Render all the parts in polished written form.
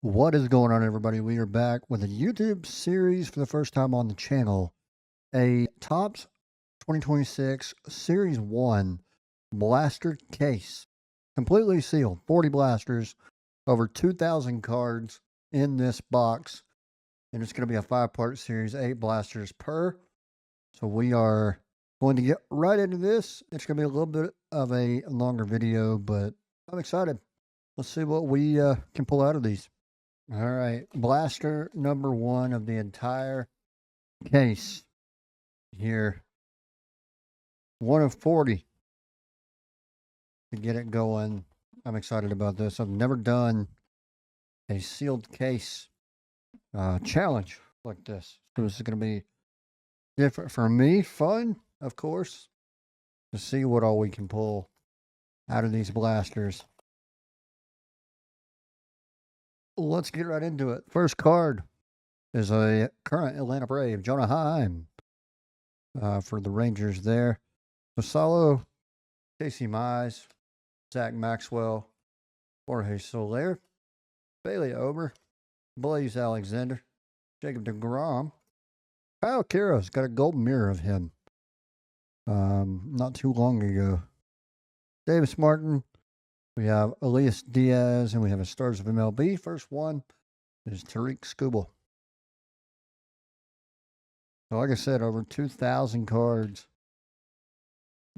What is going on, everybody? We are back with a YouTube series for the first time on the channel. A Topps 2026 Series 1 blaster case. Completely sealed. 40 blasters. Over 2,000 cards in this box. And it's going to be a 5-part series, 8 blasters per. So we are going to get right into this. It's going to be a little bit of a longer video, but I'm excited. Let's see what we can pull out of these. All right, blaster number 1 of the entire case here. 1 of 40 to get it going. I'm excited about this. I've never done a sealed case challenge like this. So this is going to be different for me. Fun, of course, to see what all we can pull out of these blasters. Let's get right into it. First card is a current Atlanta Brave, Jonah Heim, for the Rangers there. Basallo, Casey Mize, Zach Maxwell, Jorge Soler, Bailey Ober, Blaze Alexander, Jacob deGrom. Kyle Quiros got a gold mirror of him not too long ago. Davis Martin. We have Elias Diaz, and we have a Stars of MLB. First one is Tariq Skubal. So like I said, over 2,000 cards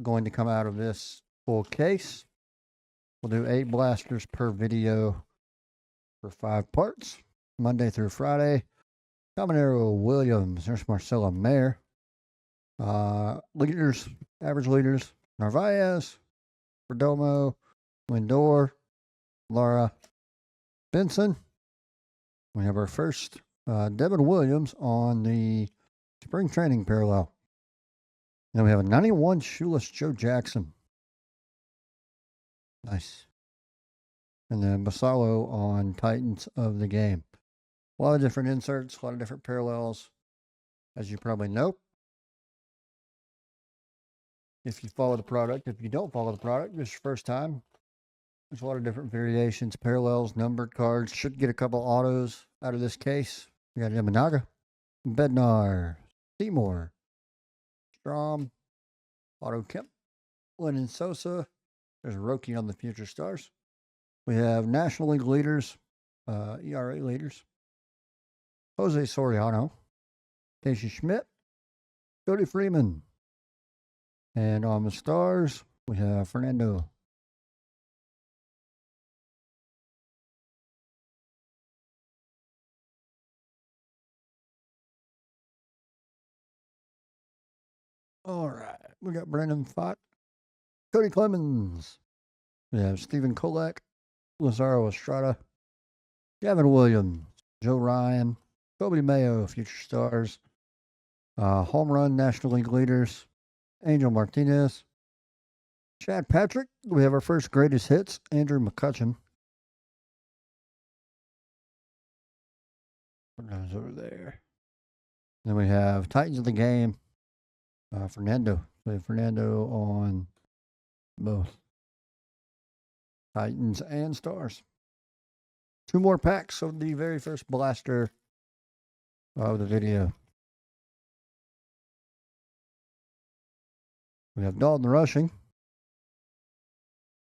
going to come out of this full case. We'll do 8 blasters per video for 5 parts, Monday through Friday. Caminero Williams, there's Marcelo Mayer. Leaders, average leaders, Narvaez, Perdomo, Lindor, Lara, Benson. We have our first Devin Williams on the spring training parallel. Then we have a 91 shoeless Joe Jackson. Nice. And then Basallo on Titans of the game. A lot of different inserts, a lot of different parallels, as you probably know. If you follow the product, if you don't follow the product, this is your first time. There's a lot of different variations, parallels, numbered cards. Should get a couple autos out of this case. We got Imanaga, Bednar, Seymour, Strom, Otto Kemp, Lennon Sosa. There's Roki on the Future Stars. We have National League leaders, ERA leaders. Jose Soriano, Casey Schmidt, Cody Freeman. And on the Stars, we have Fernando. All right, we got Brandon Pfaadt, Cody Clemens. We have Stephen Kolek, Lazaro Estrada, Gavin Williams, Joe Ryan, Kobe Mayo, Future Stars, home run National League leaders, Angel Martinez, Chad Patrick. We have our first greatest hits, Andrew McCutchen. What goes over there? Then we have Titans of the game, Fernando. We have Fernando on both Titans and Stars. 2 more packs of the very first blaster of the video. We have Dalton Rushing.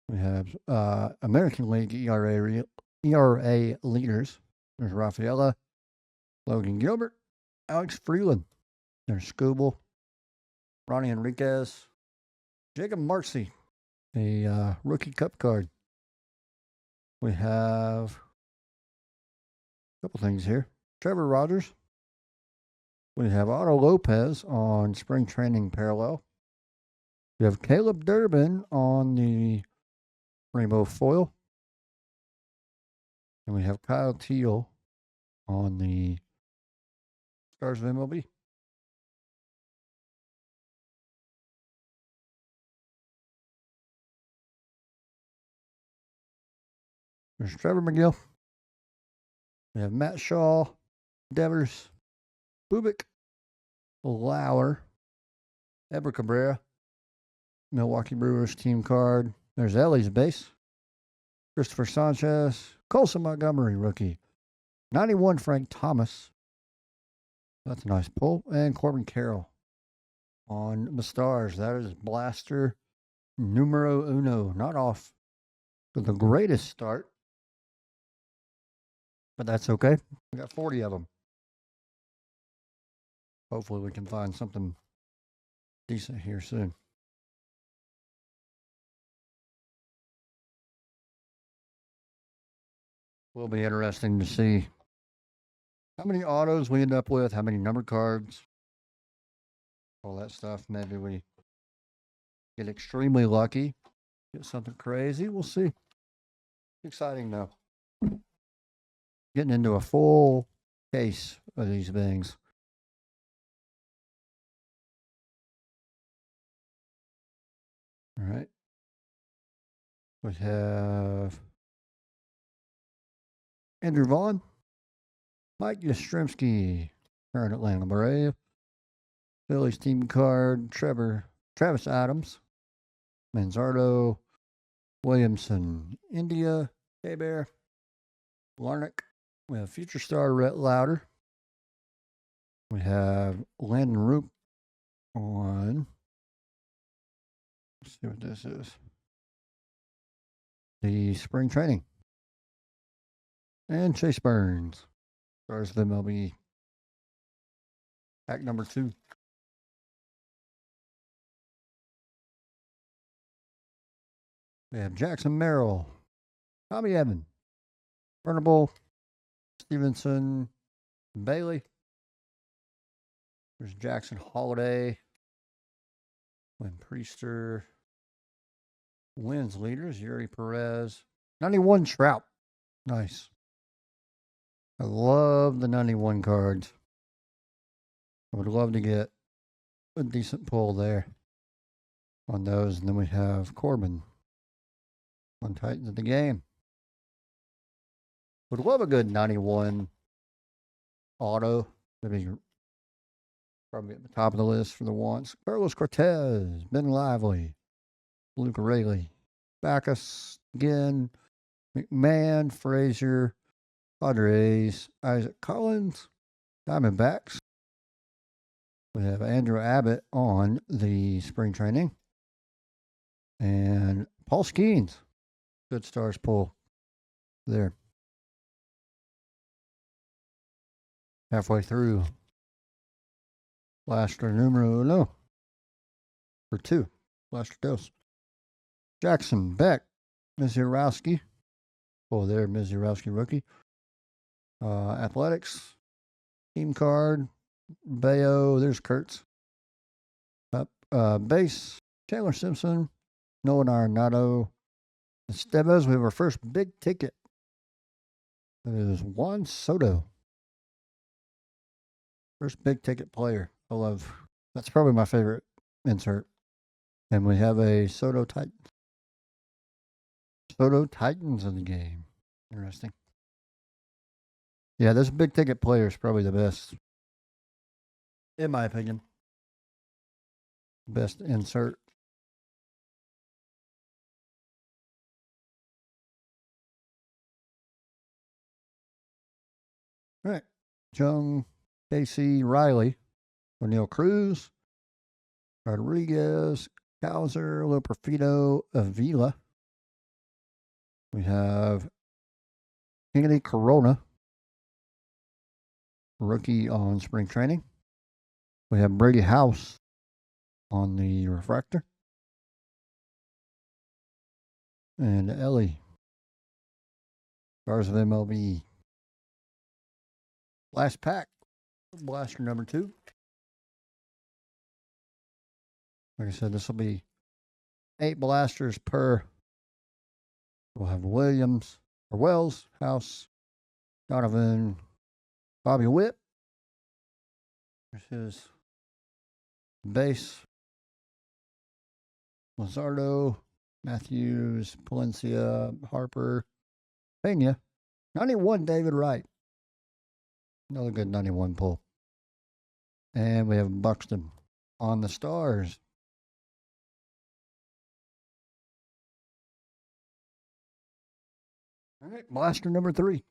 We have American League ERA leaders. There's Rafaela, Logan Gilbert, Alex Freeland. There's Skubal, Ronnie Enriquez, Jacob Marcy, a rookie cup card. We have a couple things here. Trevor Rogers. We have Otto Lopez on spring training parallel. We have Caleb Durbin on the rainbow foil. And we have Kyle Teal on the Stars of MLB. There's Trevor McGill. We have Matt Shaw, Devers, Bubik, Lauer, Eber Cabrera, Milwaukee Brewers team card. There's Ellie's base. Christopher Sanchez, Colson Montgomery rookie. 91 Frank Thomas. That's a nice pull. And Corbin Carroll on the stars. That is blaster numero uno. Not off to the greatest start, but that's okay. We got 40 of them. Hopefully we can find something decent here soon. Will be interesting to see how many autos we end up with, how many numbered cards, all that stuff. Maybe we get extremely lucky, get something crazy. We'll see. Exciting though. Getting into a full case of these things. All right. We have Andrew Vaughn, Mike Yastrzemski, current Atlanta Brave, Phillies team card, Travis Adams, Manzardo, Williamson, India, K-Bear, Larnick. We have future star Rhett Lauder. We have Landon Roop on. Let's see what this is. The spring training. And Chase Burns. Stars of MLB. Pack number 2. We have Jackson Merrill, Tommy Edman, Burnable, Stevenson, Bailey. There's Jackson Holiday, Lynn Priester, wins leaders, Yuri Perez, 91 Trout. Nice. I love the 91 cards. I would love to get a decent pull there on those. And then we have Corbin on Titans of the Game. Would love a good 91 auto. That'd be probably at the top of the list for the wants. Carlos Cortez, Ben Lively, Luke Rayleigh, Backus, again, McMahon, Frazier, Padres, Isaac Collins, Diamondbacks. We have Andrew Abbott on the spring training. And Paul Skeens. Good stars pull there. Halfway through. Blaster numero uno. For 2. Blaster dos. Jackson, Beck, Mizurowski. Oh, there, Mizurowski rookie. Athletics. Team card. Bayo. There's Kurtz. Base. Chandler Simpson. Nolan Arenado. Estevez. We have our first big ticket. That is Juan Soto. First big ticket player. I love. That's probably my favorite insert. And we have a Soto Titans. Soto Titans in the game. Interesting. Yeah, this big ticket player is probably the best, in my opinion. Best insert. All right. Jung, Casey, Riley, O'Neill Cruz, Rodriguez, Cowser, Loperfido, Avila. We have Kennedy Corona, rookie on spring training. We have Brady House on the refractor. And Ellie, stars of MLB. Last pack, blaster number 2. Like I said, this will be 8 blasters per. We'll have Williams, or Wells, House, Donovan, Bobby Witt. There's his base. Luzardo, Matthews, Palencia, Harper, Pena. 91 David Wright. Another good 91 pull. And we have Buxton on the stars. All right, blaster number 3.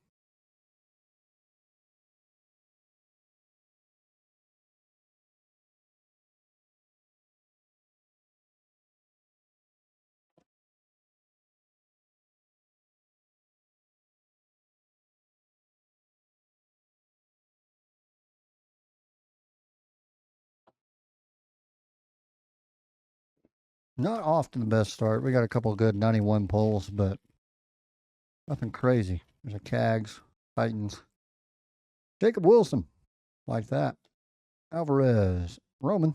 Not off to the best start. We got a couple of good 91 pulls, but nothing crazy. There's a Cags, Titans. Jacob Wilson, like that. Alvarez, Roman.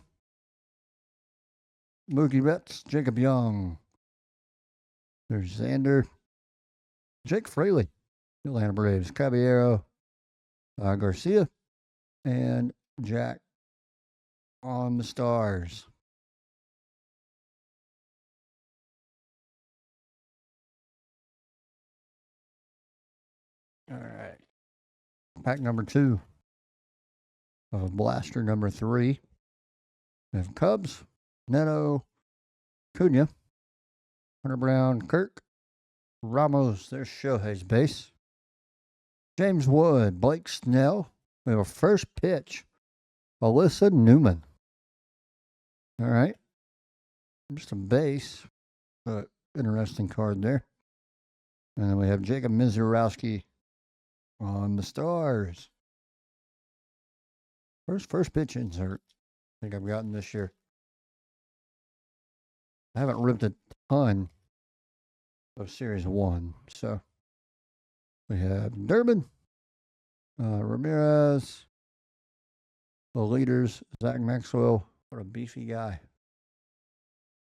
Mookie Betts, Jacob Young. There's Xander. Jake Fraley, Atlanta Braves. Caballero, Garcia, and Jack on the Stars. All right. Pack number 2 of Blaster number 3. We have Cubs, Neto, Cunha, Hunter Brown, Kirk, Ramos. There's Shohei's base. James Wood, Blake Snell. We have a first pitch. Alyssa Newman. All right. Just a base, but interesting card there. And then we have Jacob Mizurowski on the Stars. First pitch insert I think I've gotten this year. I haven't ripped a ton of Series 1. So we have Durbin, Ramirez, the leaders, Zach Maxwell. What a beefy guy.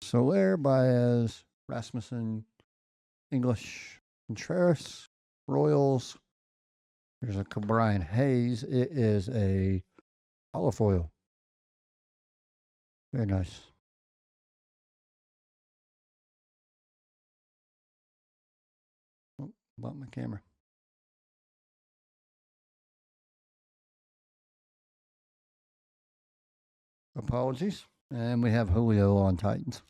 Soler, Baez, Rasmussen, English, Contreras, Royals. There's a Brian Hayes. It is a holofoil. Very nice. Oh, bought my camera. Apologies. And we have Julio on Titans.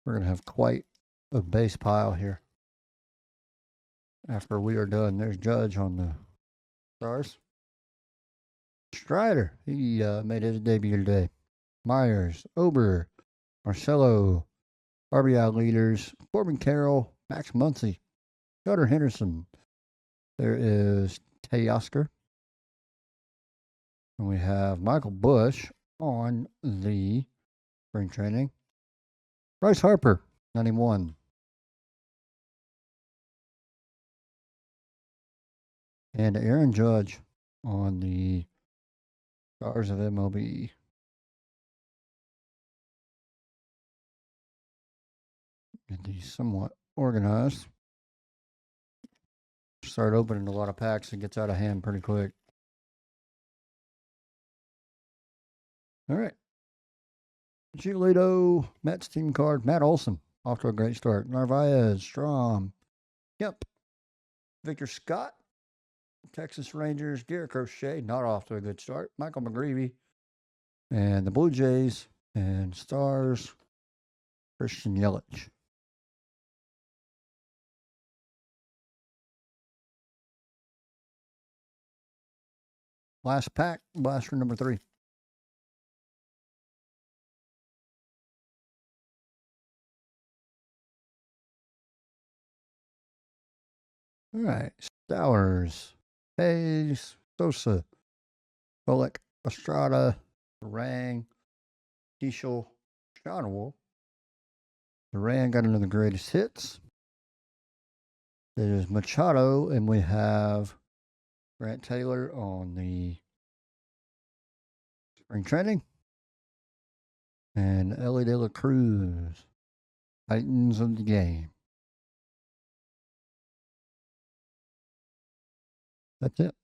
We're going to have quite a base pile here. After we are done, there's Judge on the Stars. Strider, he made his debut today. Myers, Ober, Marcelo, RBI leaders, Corbin Carroll, Max Muncy, Gunnar Henderson. There is Teoscar. And we have Michael Bush on the spring training. Bryce Harper, 91. And Aaron Judge on the Stars of MLB. Get these somewhat organized. Start opening a lot of packs. It gets out of hand pretty quick. All right. Giolito, Mets team card. Matt Olson, off to a great start. Narvaez, Strom, Kemp, Victor Scott, Texas Rangers, Garrett Crochet, not off to a good start. Michael McGreevy, and the Blue Jays and Stars, Christian Yelich. Last pack, Blaster number 3. All right. Stowers, Hayes, Sosa, Bullock, Estrada, Rang, Keishel, Shonwell. Duran got another greatest hits. It is Machado, and we have Grant Taylor on the spring training. And Ellie De La Cruz, Titans of the game. That's it.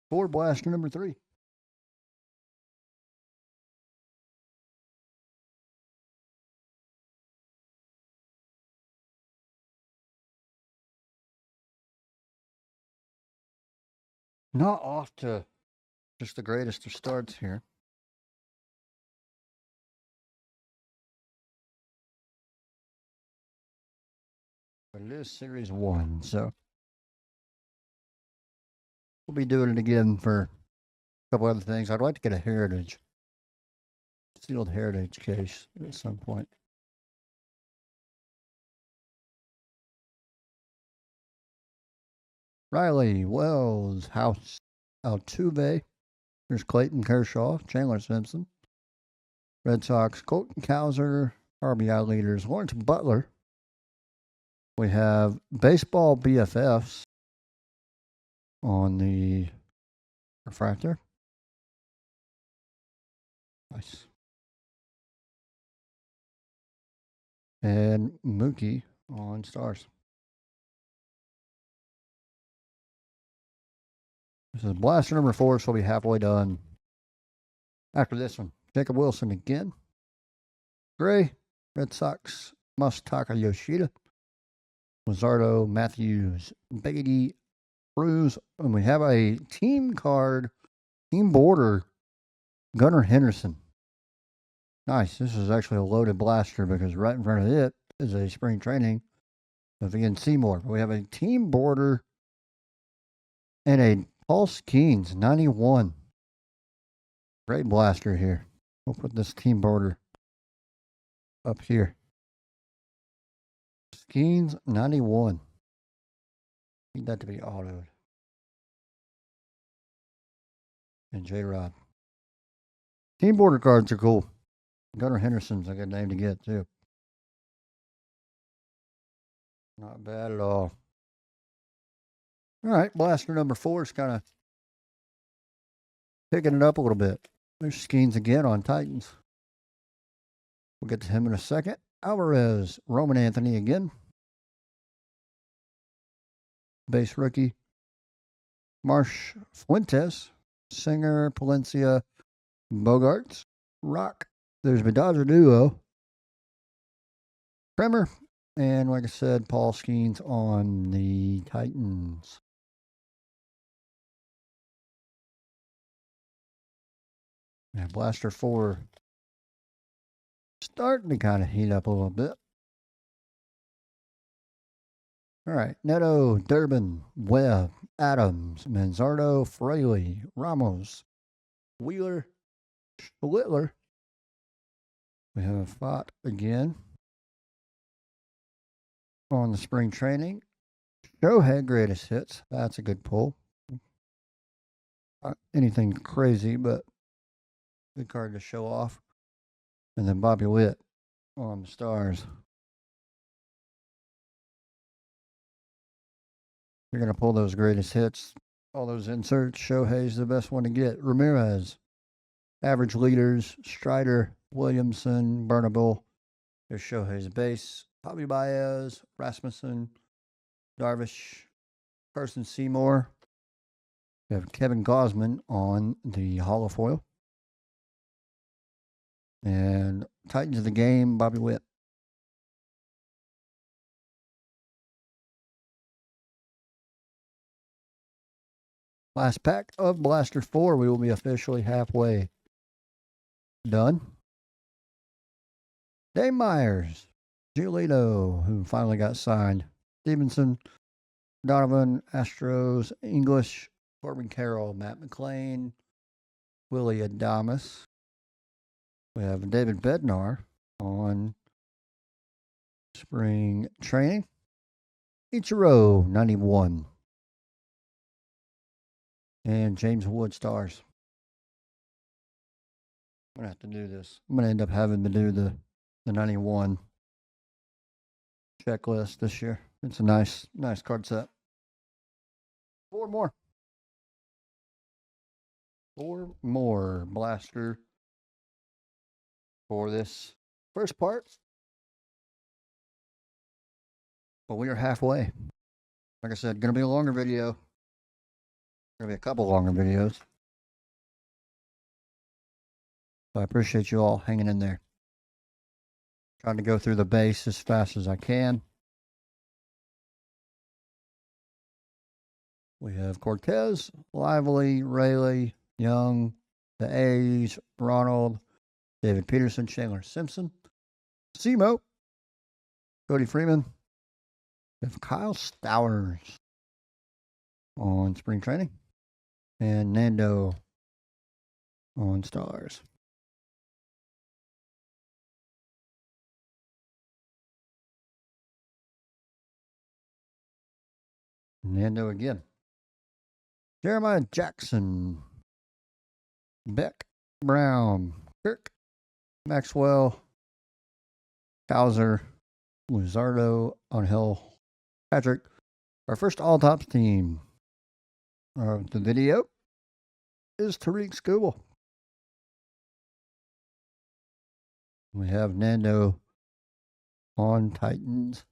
For Blaster number 3. Not off to just the greatest of starts here. But it is Series 1, so we'll be doing it again for a couple other things. I'd like to get a Heritage, sealed Heritage case at some point. Riley, Wells, House, Altuve, There's Clayton Kershaw, Chandler Simpson. Red Sox, Colton Cowser. RBI leaders, Lawrence Butler. We have baseball BFFs on the refractor. Nice. And Mookie on stars. This is blaster number 4, so we'll be halfway done. After this one, Jacob Wilson again. Gray, Red Sox, Masataka Yoshida. Luzardo, Matthews, Beatty, Cruz. And we have a team card, team border, Gunnar Henderson. Nice. This is actually a loaded blaster because right in front of it is a spring training of Ian Seymour. We have a team border and a Paul Skeens 91. Great blaster here. We'll put this team border up here. Skeens 91. Need that to be autoed. And J-Rod. Team border cards are cool. Gunnar Henderson's a good name to get, too. Not bad at all. All right, blaster number 4 is kind of picking it up a little bit. There's Skeens again on Titans. We'll get to him in a second. Alvarez, Roman Anthony again. Base rookie. Marsh Fuentes, Singer, Palencia, Bogarts, Rock. There's the Dodger duo. Kremer, and like I said, Paul Skeens on the Titans. Yeah, blaster 4 starting to kind of heat up a little bit. All right, Neto, Durbin, Webb, Adams, Manzardo, Fraley, Ramos, Wheeler, Schlittler. We have Fott again on the spring training. Shohei greatest hits. That's a good pull. Not anything crazy, but good card to show off. And then Bobby Witt on the stars. You're going to pull those greatest hits, all those inserts. Shohei's the best one to get. Ramirez, average leaders, Strider, Williamson, Bernable. There's Shohei's base. Javi Baez, Rasmussen, Darvish, Carson Seymour. We have Kevin Gausman on the holofoil. And Titans of the game, Bobby Witt. Last pack of Blaster 4. We will be officially halfway done. Dave Myers, Giolito, who finally got signed. Stevenson, Donovan, Astros, English, Corbin Carroll, Matt McLean, Willie Adames. We have David Bednar on spring training. Ichiro, 91. And James Wood stars. I'm going to have to do this. I'm going to end up having to do the 91 checklist this year. It's a nice card set. 4 more. 4 more blaster for this first part. But we are halfway. Like I said, going to be a longer video. Going to be a couple longer videos. So I appreciate you all hanging in there. Trying to go through the base as fast as I can. We have Cortez, Lively, Rayleigh, Young, the A's, Ronald, David Peterson, Chandler Simpson, Simo, Cody Freeman. We have Kyle Stowers on spring training. And Nando on stars. Nando again. Jeremiah Jackson. Beck, Brown, Kirk, Maxwell, Hauser, Luzardo, Angel, Patrick. Our first all tops team of the video is Tariq Skubal. We have Nando on Titans.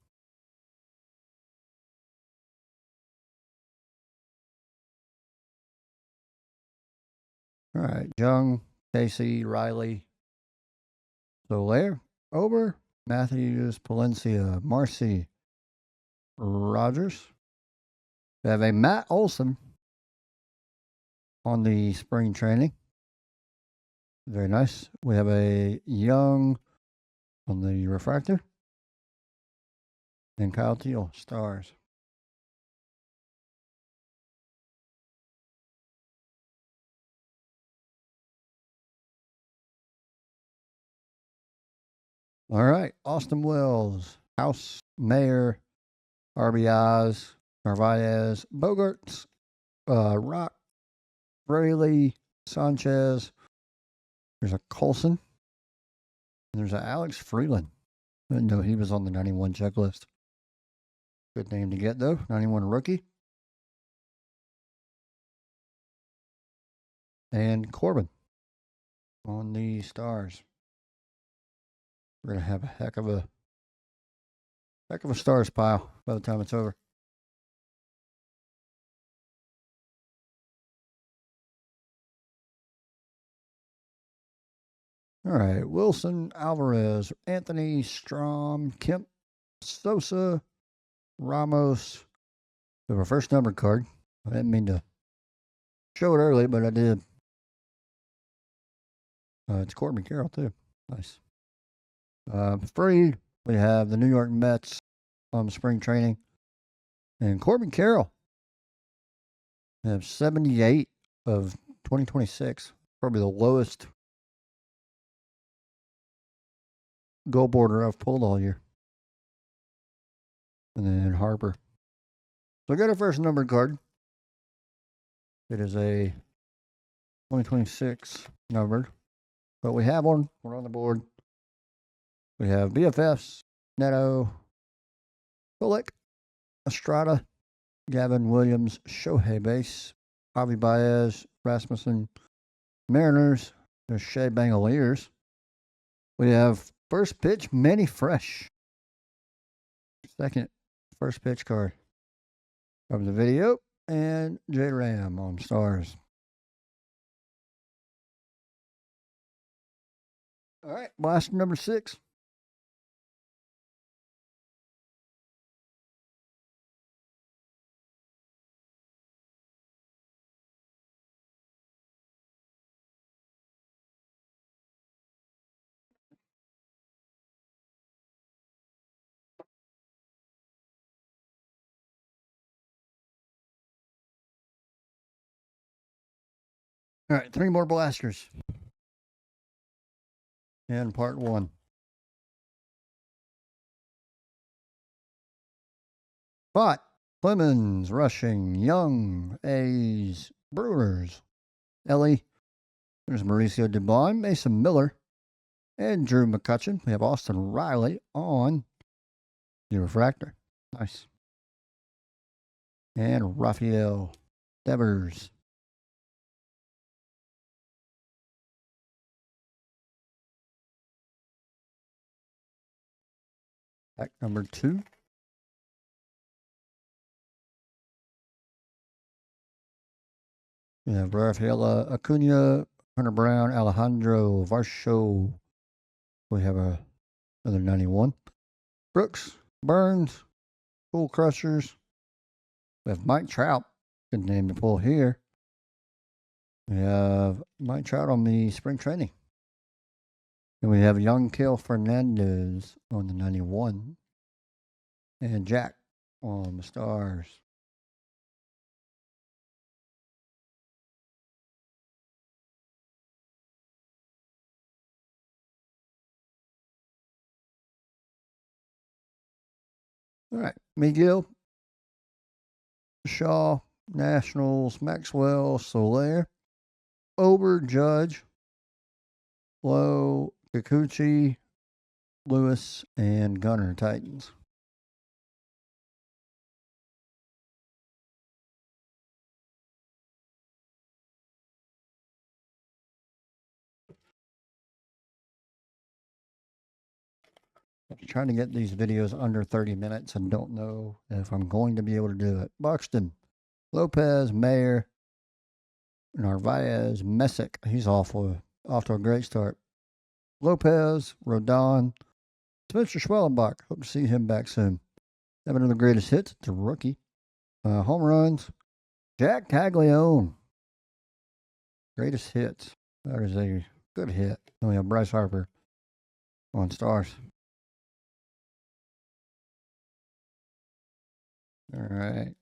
All right, Jung, Casey, Riley, Soler, Ober, Matthews, Palencia, Marcy, Rogers. We have a Matt Olson on the spring training. Very nice. We have a Young on the refractor. And Kyle Teal, stars. All right, Austin Wells, House, Mayer, RBIs, Narvaez, Bogarts, Rock, Braley, Sanchez. There's a Colson. And there's a Alex Freeland. I didn't know he was on the 91 checklist. Good name to get, though. 91 rookie. And Corbin on the stars. We're going to have a heck of a stars pile by the time it's over. All right, Wilson, Alvarez, Anthony, Strom, Kemp, Sosa, Ramos. We have our first numbered card. I didn't mean to show it early, but I did. It's Corbin Carroll, too. Nice. Freed, we have the New York Mets on spring training. And Corbin Carroll. We have 78 of 2026. Probably the lowest goal border I've pulled all year. And then Harper. So I got our first numbered card. It is a 2026 numbered. But we have one. We're on the board. We have BFFs, Neto, Kulik, Estrada, Gavin Williams, Shohei Base, Javi Baez, Rasmussen, Mariners, there's Shea Bangaliers. We have first pitch, Manny Fresh. Second first pitch card of the video, and J Ram on stars. All right, blast number 6. All right, 3 more blasters. And part 1. Bott, Clemens, Rushing, Young, A's, Brewers, Ellie. There's Mauricio Dubon, Mason Miller, and Drew McCutcheon. We have Austin Riley on the refractor. Nice. And Rafael Devers. Pack number 2. We have Rafael Acuna, Hunter Brown, Alejandro Varsho. We have another 91. Brooks, Burns, Pool Crushers. We have Mike Trout. Good name to pull here. We have Mike Trout on the spring training. And we have Young Kill Fernandez on the 91. And Jack on the stars. All right, Miguel, Shaw, Nationals, Maxwell, Soler, Ober, Judge, Lowe, Kikuchi, Lewis, and Gunner, Titans. I'm trying to get these videos under 30 minutes and don't know if I'm going to be able to do it. Buxton, Lopez, Mayer, Narvaez, Messick. He's off to a great start. Lopez, Rodon, Spencer Schwellenbach. Hope to see him back soon. Have another greatest hits. It's a rookie. Home runs. Jack Caglione. Greatest hits. That is a good hit. We have Bryce Harper on Stars. All right.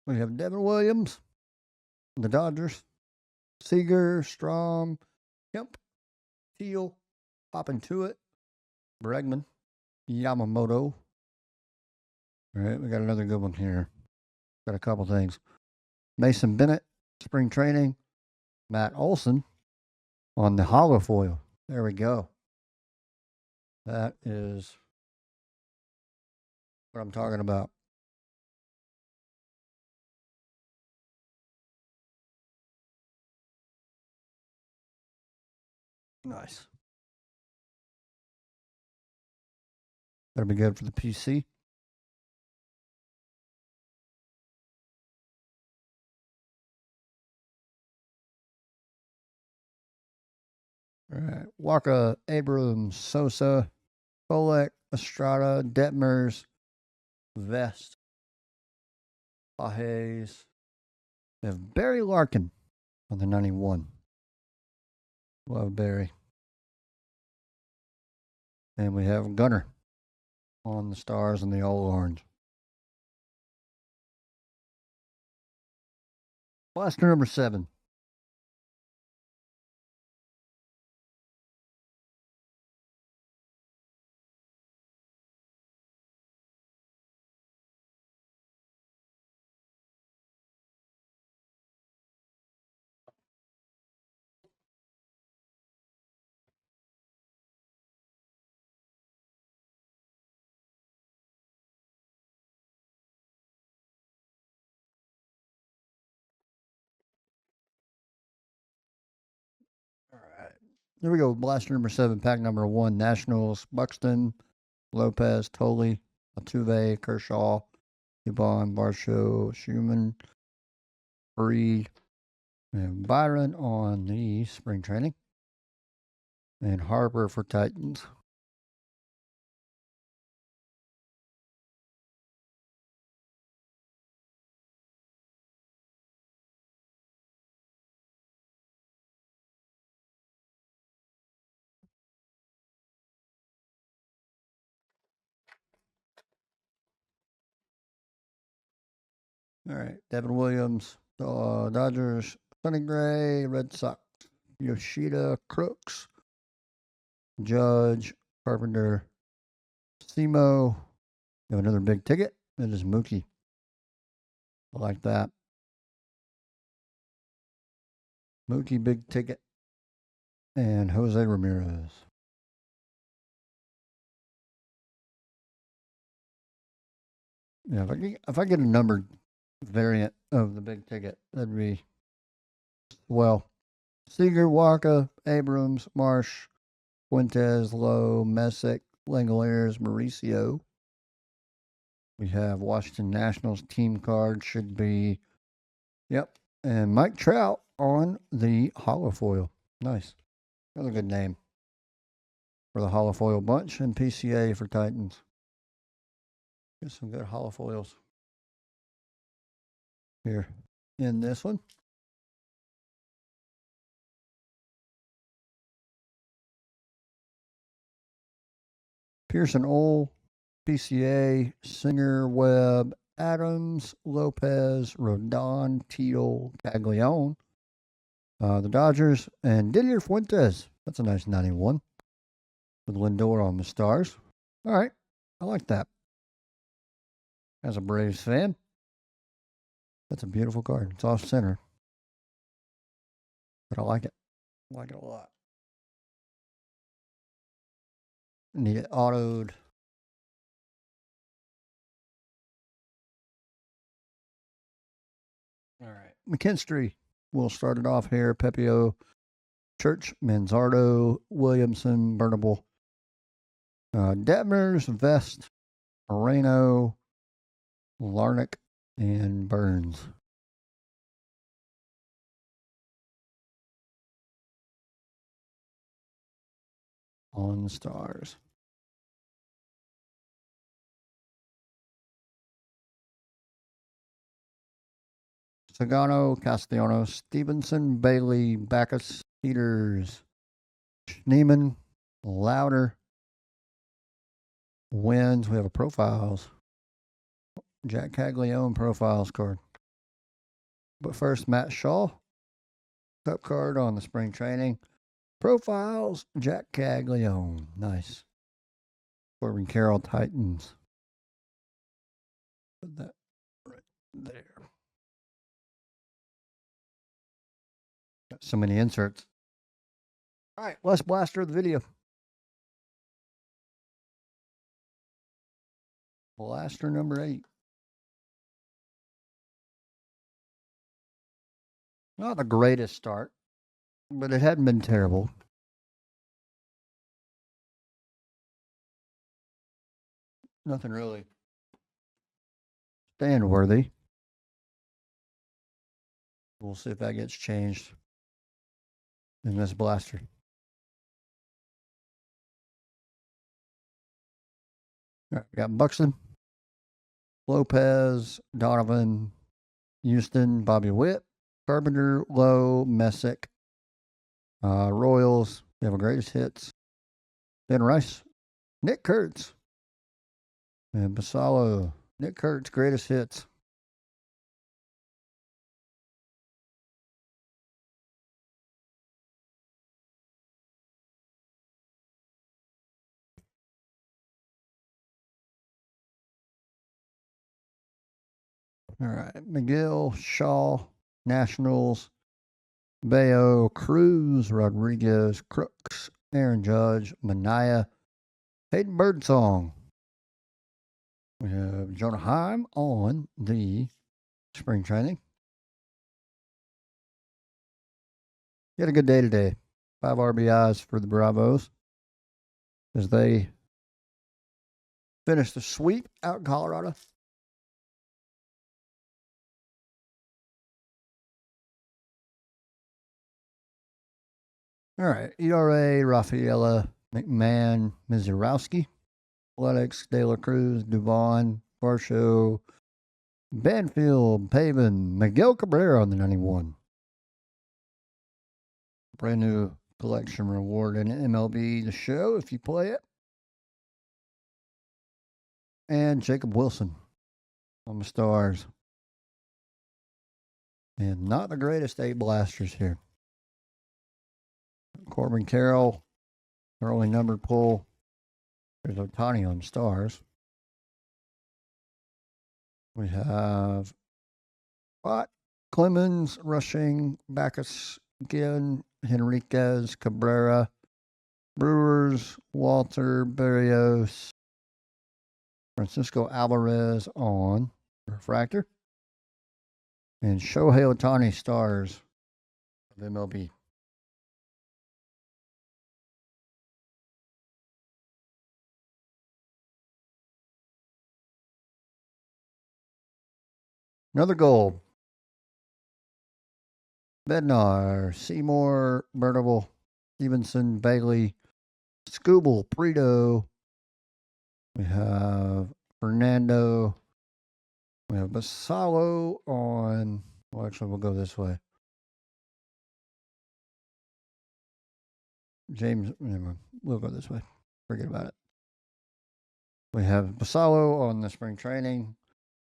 We have Devin Williams, the Dodgers. Seager, Strom, Kemp, Teal, Popping to it. Bregman, Yamamoto. All right, we got another good one here. Got a couple things. Mason Bennett, spring training. Matt Olson on the hollow foil. There we go. That is what I'm talking about. Nice. That'll be good for the PC. All right. Walker, Abrams, Sosa, Kolek, Estrada, Detmers, Vest, Pajes. We have Barry Larkin on the 91. Love Barry. And we have Gunner on the Stars and the all orange. Blaster number 7. All right. Here we go. Blaster number 7, pack number 1. Nationals, Buxton, Lopez, Tolley, Altuve, Kershaw, Dubon, Barshow, Schumann, Breed, and Byron on the spring training. And Harper for Titans. All right. Devin Williams, Dodgers, Sonny Gray, Red Sox, Yoshida, Crooks, Judge, Carpenter, Simo. We have another big ticket. It is Mookie. I like that. Mookie, big ticket. And Jose Ramirez. Yeah, if I get a numbered variant of the big ticket, that'd be well. Seager, Walker, Abrams, Marsh, Fuentes, Lowe, Messick, Langoliers, Mauricio. We have Washington Nationals team card should be, yep, and Mike Trout on the hollow foil. Nice. Another good name for the hollow foil bunch, and PCA for Titans. Get some good hollow foils here in this one. Pearson Ole, PCA, Singer, Webb, Adams, Lopez, Rodon, Teal, Caglione. The Dodgers, and Didier Fuentes. That's a nice 91 with Lindor on the Stars. All right. I like that. As a Braves fan, that's a beautiful card. It's off center, but I like it. I like it a lot. Need it autoed. All right. McKinstry. We'll start it off here. Pepio, Church, Manzardo, Williamson, Burnable, Detmers, Vest, Moreno, Larnick, and Burns. On the Stars. Sagano, Castellanos, Stevenson, Bailey, Backus, Peters, Schneeman, Louder, Wins. We have a profiles. Jack Caglione profiles card. But first, Matt Shaw. Cup card on the spring training. Profiles, Jack Caglione. Nice. Corbin Carroll, Titans. Put that right there. Got so many inserts. All right, let's blaster the video. Blaster number 8. Not the greatest start, but it hadn't been terrible. Nothing really stand worthy. We'll see if that gets changed in this blaster. All right, we got Buxton, Lopez, Donovan, Houston, Bobby Witt, Carpenter, Lowe, Messick, Royals. We have a greatest hits. Ben Rice, Nick Kurtz, and Basalo. Nick Kurtz, greatest hits. All right, McGill, Shaw, Nationals, Bayo, Cruz, Rodriguez, Crooks, Aaron Judge, Mania, Hayden Birdsong. We have Jonah Heim on the spring training. He had a good day today. 5 RBIs for the Bravos as they finished the sweep out in Colorado. All right, ERA, Rafaela, McMahon, Mizurowski, Athletics, De La Cruz, Duvon, Varsho, Banfield, Pavin, Miguel Cabrera on the 91. Brand new collection reward in MLB The Show if you play it. And Jacob Wilson on the Stars. And not the greatest 8 blasters here. Corbin Carroll, early numbered pull. There's Ohtani on Stars. We have Watt, Clemens, Rushing, Backus, again, Henriquez, Cabrera, Brewers, Walter, Berrios, Francisco Alvarez on Refractor, and Shohei Ohtani Stars of MLB. Another gold. Bednar, Seymour, Burnable, Stevenson, Bailey, Scooble, Prito. We have Fernando. We have Basalo on. Well, actually, we'll go this way. James, we'll go this way. Forget about it. We have Basalo on the spring training.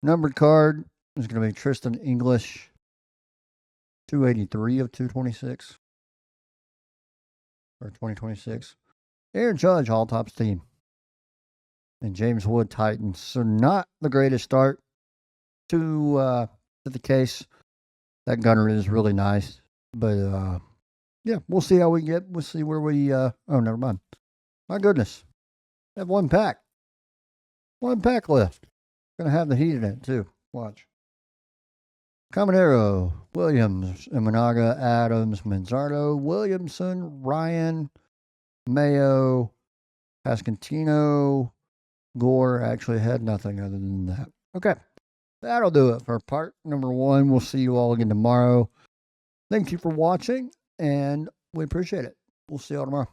Numbered card is going to be Tristan English, 283 of 226 or 2026. Aaron Judge, all tops team. and James Wood Titans. So not the greatest start to the case. That gunner is really nice, but yeah, we'll see how we get. We'll see where we. Oh, never mind. My goodness, I have one pack left. Gonna have the heat in it too. Watch. Caminero, Williams, Imanaga, Adams, Manzardo, Williamson, Ryan, Mayo, Pascantino, Gore. Actually had nothing other than that. Okay, that'll do it for part number 1. We'll see you all again tomorrow. Thank you for watching, and we appreciate it. We'll see you all tomorrow.